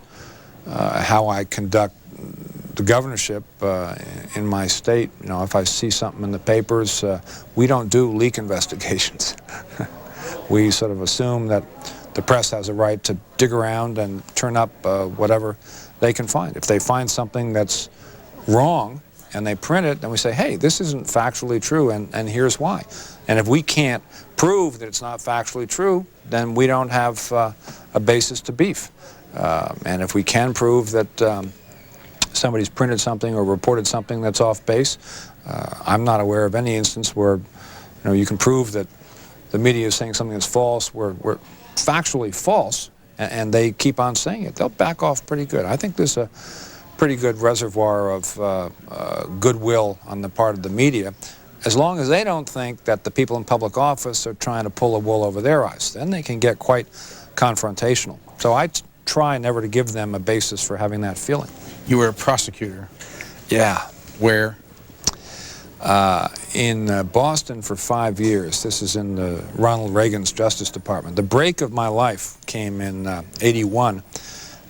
how I conduct the governorship in my state. If I see something in the papers, we don't do leak investigations. We sort of assume that the press has a right to dig around and turn up whatever they can find. If they find something that's wrong and they print it, then we say, hey, this isn't factually true, and here's why. And if we can't prove that it's not factually true, then we don't have a basis to beef. And if we can prove that somebody's printed something or reported something that's off base, I'm not aware of any instance where you can prove that the media is saying something that's false, we're factually false, and they keep on saying it. They'll back off pretty good. I think there's a pretty good reservoir of goodwill on the part of the media, as long as they don't think that the people in public office are trying to pull the wool over their eyes. Then they can get quite confrontational. So I try never to give them a basis for having that feeling. You were a prosecutor. Yeah. Where? In Boston for 5 years. This is in Ronald Reagan's Justice Department. The break of my life came in '81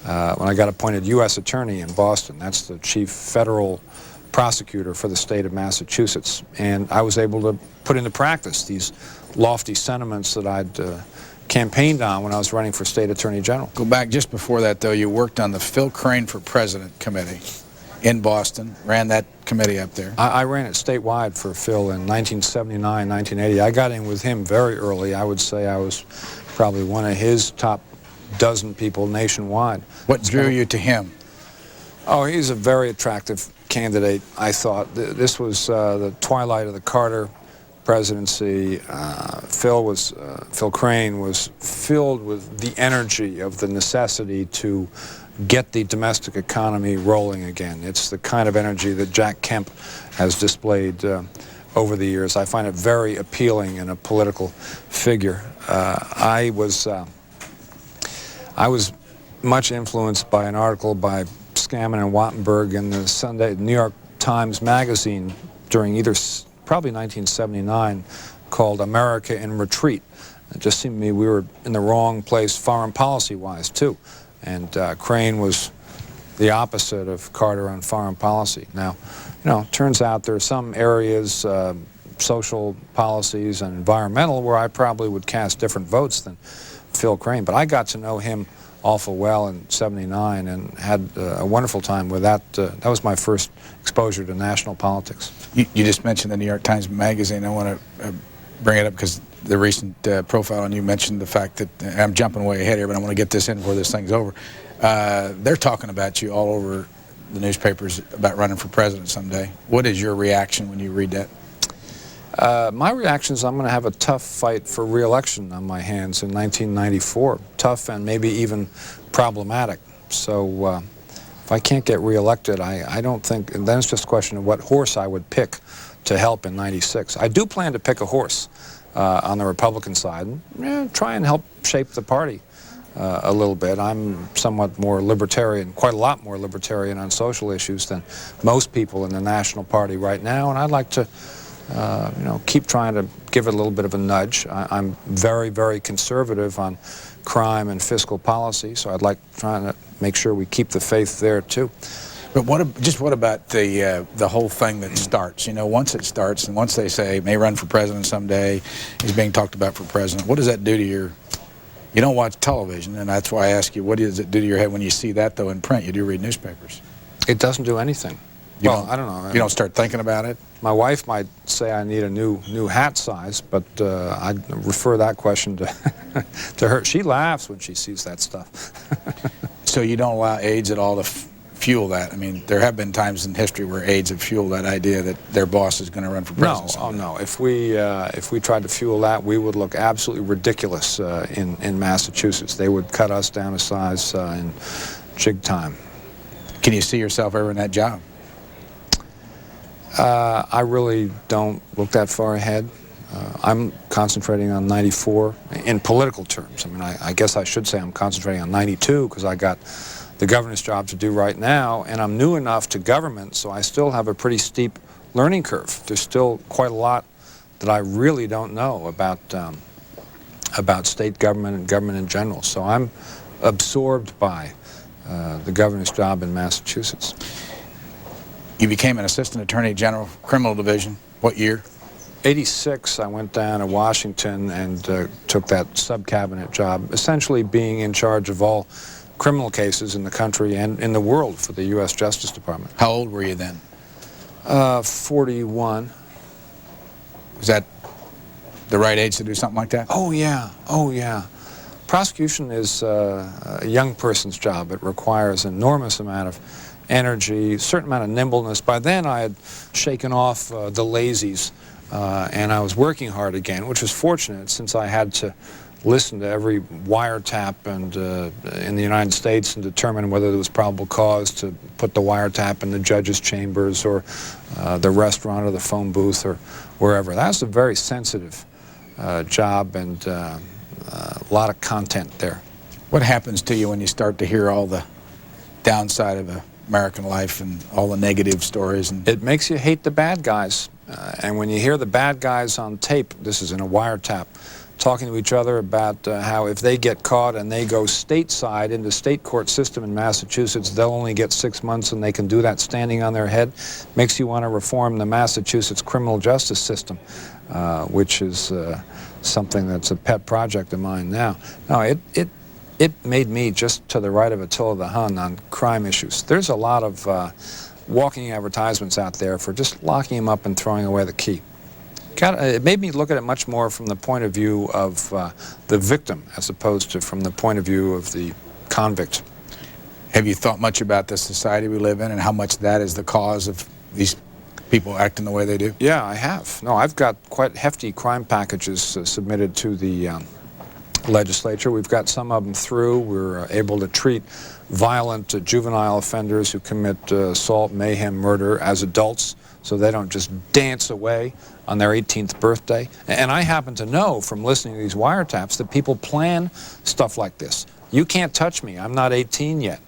when I got appointed U.S. Attorney in Boston. That's the chief federal prosecutor for the state of Massachusetts. And I was able to put into practice these lofty sentiments that I'd campaigned on when I was running for state attorney general. Go back just before that, though. You worked on the Phil Crane for President Committee in Boston, ran that committee up there. I ran it statewide for Phil in 1979, 1980. I got in with him very early. I would say I was probably one of his top dozen people nationwide. What drew you to him? Oh, he's a very attractive candidate, I thought. This was the twilight of the Carter presidency. Phil Crane was filled with the energy of the necessity to get the domestic economy rolling again. It's the kind of energy that Jack Kemp has displayed over the years. I find it very appealing in a political figure. I was much influenced by an article by Scammon and Wattenberg in the New York Times Magazine during probably 1979, called America in Retreat. It just seemed to me we were in the wrong place foreign policy-wise, too. And Crane was the opposite of Carter on foreign policy. Now, turns out there are some areas, social policies and environmental, where I probably would cast different votes than Phil Crane. But I got to know him awful well in '79 and had a wonderful time with that. That was my first exposure to national politics. You just mentioned the New York Times Magazine. I want to bring it up because the recent profile on you mentioned the fact that, I'm jumping way ahead here, but I want to get this in before this thing's over. They're talking about you all over the newspapers about running for president someday. What is your reaction when you read that? My reaction is I'm going to have a tough fight for re-election on my hands in 1994. Tough and maybe even problematic. So if I can't get re-elected, I don't think, and then it's just a question of what horse I would pick to help in '96. I do plan to pick a horse on the Republican side and try and help shape the party a little bit. I'm somewhat more libertarian, quite a lot more libertarian on social issues than most people in the National Party right now, and I'd like to keep trying to give it a little bit of a nudge. I'm very, very conservative on crime and fiscal policy, so I'd like trying to make sure we keep the faith there too. But what about the whole thing that starts? Once it starts, and once they say may run for president someday, he's being talked about for president. What does that do to your? You don't watch television, and that's why I ask you, what does it do to your head when you see that though in print? You do read newspapers. It doesn't do anything. I don't know. You don't start thinking about it? My wife might say I need a new hat size, but I'd refer that question to to her. She laughs when she sees that stuff. So you don't allow aides at all to fuel that? I mean, there have been times in history where aides have fueled that idea that their boss is going to run for president. No, no. If we tried to fuel that, we would look absolutely ridiculous in Massachusetts. They would cut us down a size in jig time. Can you see yourself ever in that job? I really don't look that far ahead. I'm concentrating on '94 in political terms. I mean, I guess I should say I'm concentrating on '92 because I got the governor's job to do right now, and I'm new enough to government, so I still have a pretty steep learning curve. There's still quite a lot that I really don't know about state government and government in general. So I'm absorbed by the governor's job in Massachusetts. You became an assistant attorney general, criminal division. What year? '86, I went down to Washington and took that sub-cabinet job, essentially being in charge of all criminal cases in the country and in the world for the U.S. Justice Department. How old were you then? 41. Was that the right age to do something like that? Oh, yeah. Oh, yeah. Prosecution is a young person's job. It requires an enormous amount of energy, a certain amount of nimbleness. By then, I had shaken off the lazies, and I was working hard again, which was fortunate since I had to listen to every wiretap and in the United States and determine whether there was probable cause to put the wiretap in the judge's chambers or the restaurant or the phone booth or wherever. That was a very sensitive job and a lot of content there. What happens to you when you start to hear all the downside of American life and all the negative stories? And it makes you hate the bad guys. And when you hear the bad guys on tape, this is in a wiretap, talking to each other about how if they get caught and they go stateside into state court system in Massachusetts, they'll only get 6 months and they can do that standing on their head, makes you want to reform the Massachusetts criminal justice system, which is something that's a pet project of mine now. No, it made me just to the right of Attila the Hun on crime issues. There's a lot of walking advertisements out there for just locking him up and throwing away the key. It made me look at it much more from the point of view of the victim as opposed to from the point of view of the convict. have you thought much about the society we live in and how much that is the cause of these people acting the way they do? Yeah, I have. No, I've got quite hefty crime packages submitted to the legislature. We've got some of them through. We're able to treat violent juvenile offenders who commit assault, mayhem, murder as adults, so they don't just dance away on their 18th birthday. And I happen to know from listening to these wiretaps that people plan stuff like this. You can't touch me, I'm not 18 yet.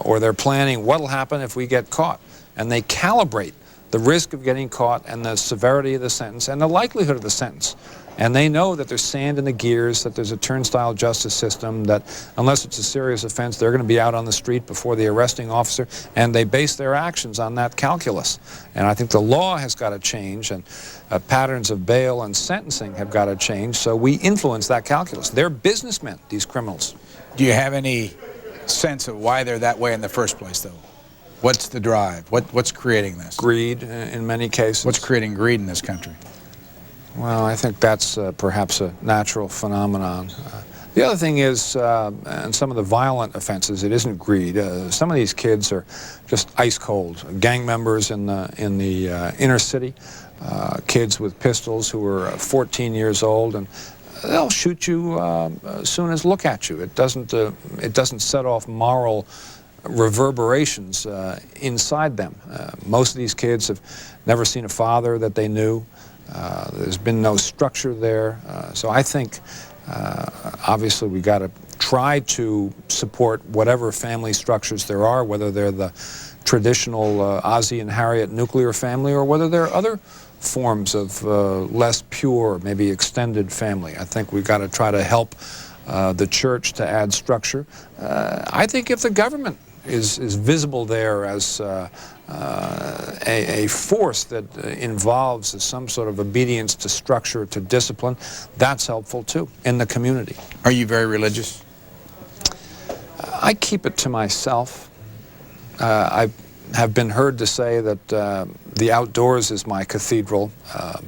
Or they're planning what'll happen if we get caught. And they calibrate the risk of getting caught and the severity of the sentence and the likelihood of the sentence. And they know that there's sand in the gears, that there's a turnstile justice system, that unless it's a serious offense, they're going to be out on the street before the arresting officer, and they base their actions on that calculus. And I think the law has got to change, and patterns of bail and sentencing have got to change, so we influence that calculus. They're businessmen, these criminals. Do you have any sense of why they're that way in the first place, though? What's the drive? What's creating this? Greed, in many cases. What's creating greed in this country? Well, I think that's perhaps a natural phenomenon. The other thing is, in some of the violent offenses, it isn't greed. Some of these kids are just ice cold. Gang members in the inner city, kids with pistols who are 14 years old, and they'll shoot you as soon as look at you. It doesn't set off moral reverberations inside them. Most of these kids have never seen a father that they knew. There's been no structure there. So I think, obviously, we got to try to support whatever family structures there are, whether they're the traditional Ozzie and Harriet nuclear family or whether there are other forms of less pure, maybe extended family. I think we've got to try to help the church to add structure. I think if the government is visible there as a force that involves some sort of obedience to structure, to discipline, that's helpful too in the community. Are you very religious? I keep it to myself. I have been heard to say that the outdoors is my cathedral,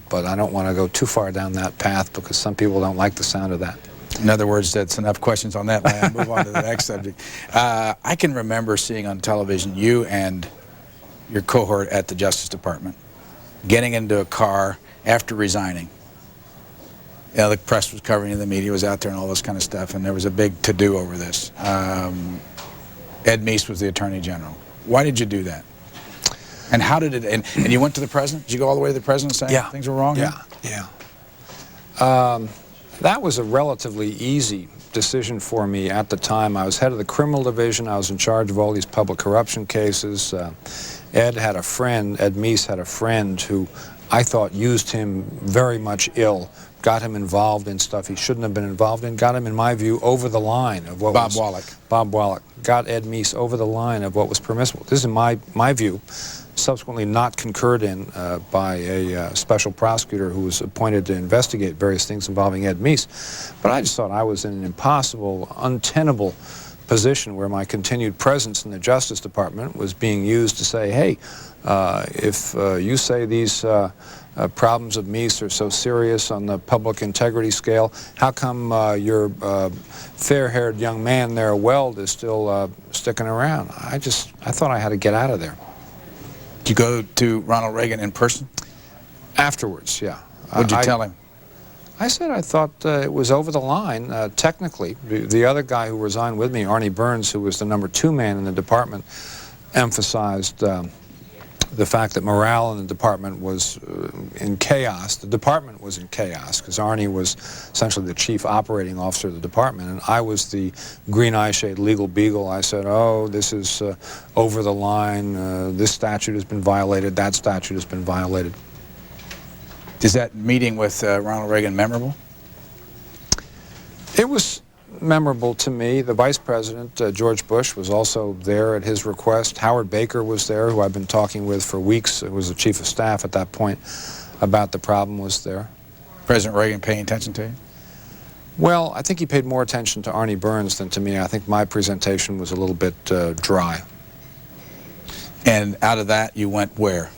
but I don't want to go too far down that path because some people don't like the sound of that. In other words, that's enough questions on that. I'll move on to the next subject. I can remember seeing on television you and your cohort at the Justice Department getting into a car after resigning. You know, the press was covering it, the media was out there and all this kind of stuff, and there was a big to-do over this. Ed Meese was the Attorney General. Why did you do that? And how did it, and you went to the President? Did you go all the way to the President saying things were wrong? Yeah. That was a relatively easy decision for me at the time. I was head of the criminal division. I was in charge of all these public corruption cases. Ed Meese had a friend who I thought used him very much ill, got him involved in stuff he shouldn't have been involved in, got him, in my view, over the line of what Bob Wallach got Ed Meese over the line of what was permissible. This is my view, subsequently not concurred in by a special prosecutor who was appointed to investigate various things involving Ed Meese. But I just thought I was in an impossible, untenable position where my continued presence in the Justice Department was being used to say, hey, if you say these problems of Meese are so serious on the public integrity scale, how come your fair-haired young man there, Weld, is still sticking around? I thought I had to get out of there. Did you go to Ronald Reagan in person? Afterwards, yeah. What did you tell him? I said I thought it was over the line, technically. The other guy who resigned with me, Arnie Burns, who was the #2 man in the department, emphasized the fact that morale in the department was in chaos. The department was in chaos because Arnie was essentially the chief operating officer of the department, and I was the green eyeshade legal beagle. I said, oh, this is over the line, this statute has been violated, that statute has been violated. Is that meeting with Ronald Reagan memorable? It was memorable to me. The Vice President, George Bush, was also there at his request. Howard Baker was there, who I've been talking with for weeks. It was the Chief of Staff at that point about the problem, was there. President Reagan paying attention to you? Well, I think he paid more attention to Arnie Burns than to me. I think my presentation was a little bit dry. And out of that, you went where?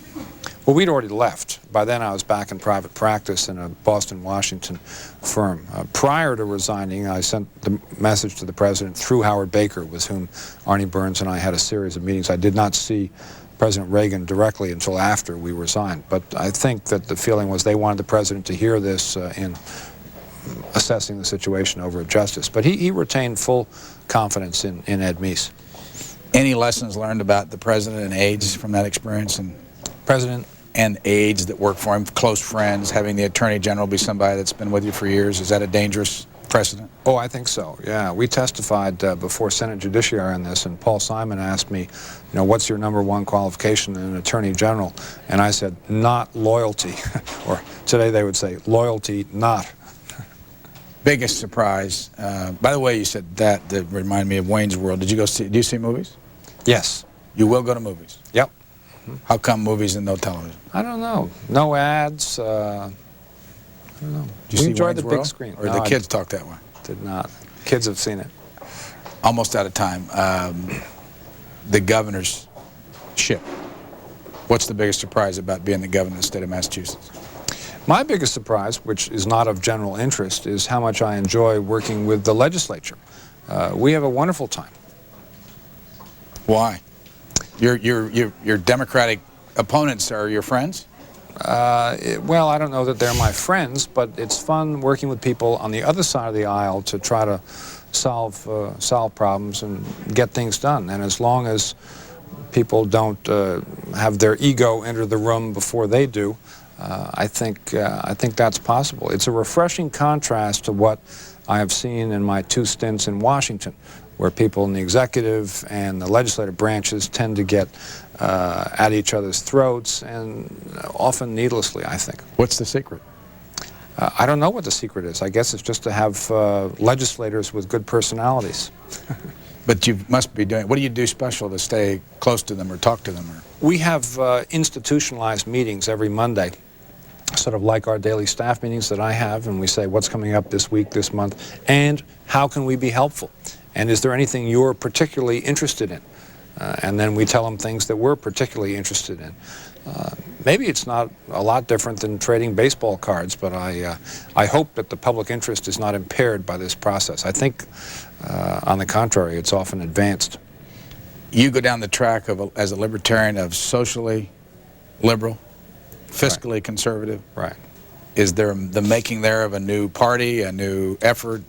Well, we'd already left. By then, I was back in private practice in a Boston, Washington firm. Prior to resigning, I sent the message to the President through Howard Baker, with whom Arnie Burns and I had a series of meetings. I did not see President Reagan directly until after we resigned. But I think that the feeling was they wanted the President to hear this in assessing the situation over at Justice. But he retained full confidence in Ed Meese. Any lessons learned about the President and aides from that experience? And President and aides that work for him, close friends, having the Attorney General be somebody that's been with you for years, is that a dangerous precedent? Oh, I think so, yeah. We testified before Senate Judiciary on this, and Paul Simon asked me, you know, what's your #1 qualification in an Attorney General? And I said, not loyalty. Or today they would say, loyalty not. Biggest surprise. By the way, you said that reminded me of Wayne's World. Did you go see, do you see movies? Yes. You will go to movies? Yep. How come movies and no television? I don't know. No ads. I don't know. Did you We see enjoyed Wayne's the World? big screen. Or No, the I kids talk that way? did not. Kids have seen it. Almost out of time. The governor's ship. What's the biggest surprise about being the governor of the state of Massachusetts? My biggest surprise, which is not of general interest, is how much I enjoy working with the legislature. We have a wonderful time. Why? Your Democratic opponents are your friends? Well, I don't know that they're my friends, but it's fun working with people on the other side of the aisle to try to solve problems and get things done. And as long as people don't have their ego enter the room before they do, I think that's possible. It's a refreshing contrast to what I have seen in my 2 stints in Washington, where people in the executive and the legislative branches tend to get at each other's throats, and often needlessly, I think. What's the secret? I don't know what the secret is. I guess it's just to have legislators with good personalities. But you must be doing, what do you do special to stay close to them or talk to them? Or? We have institutionalized meetings every Monday, sort of like our daily staff meetings that I have, and we say what's coming up this week, this month, and how can we be helpful? And is there anything you're particularly interested in? And then we tell them things that we're particularly interested in. Maybe it's not a lot different than trading baseball cards, but I hope that the public interest is not impaired by this process. I think, on the contrary, it's often advanced. You go down the track of, as a libertarian, of socially liberal, fiscally conservative. Right. Is there the making there of a new party, a new effort?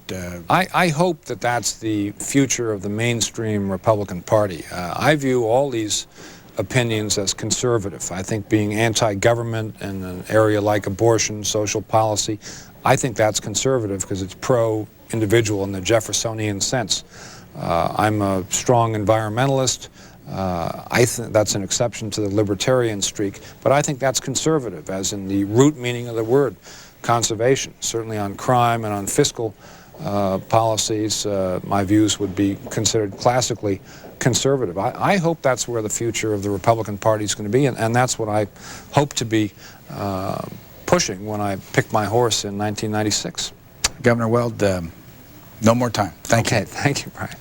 I hope that that's the future of the mainstream Republican Party. I view all these opinions as conservative. I think being anti-government in an area like abortion, social policy, I think that's conservative because it's pro-individual in the Jeffersonian sense. I'm a strong environmentalist. I think that's an exception to the libertarian streak, but I think that's conservative, as in the root meaning of the word, conservation. Certainly on crime and on fiscal policies, my views would be considered classically conservative. I hope that's where the future of the Republican Party is going to be, and that's what I hope to be pushing when I picked my horse in 1996. Governor Weld, no more time. Thank you. Okay, thank you, Brian.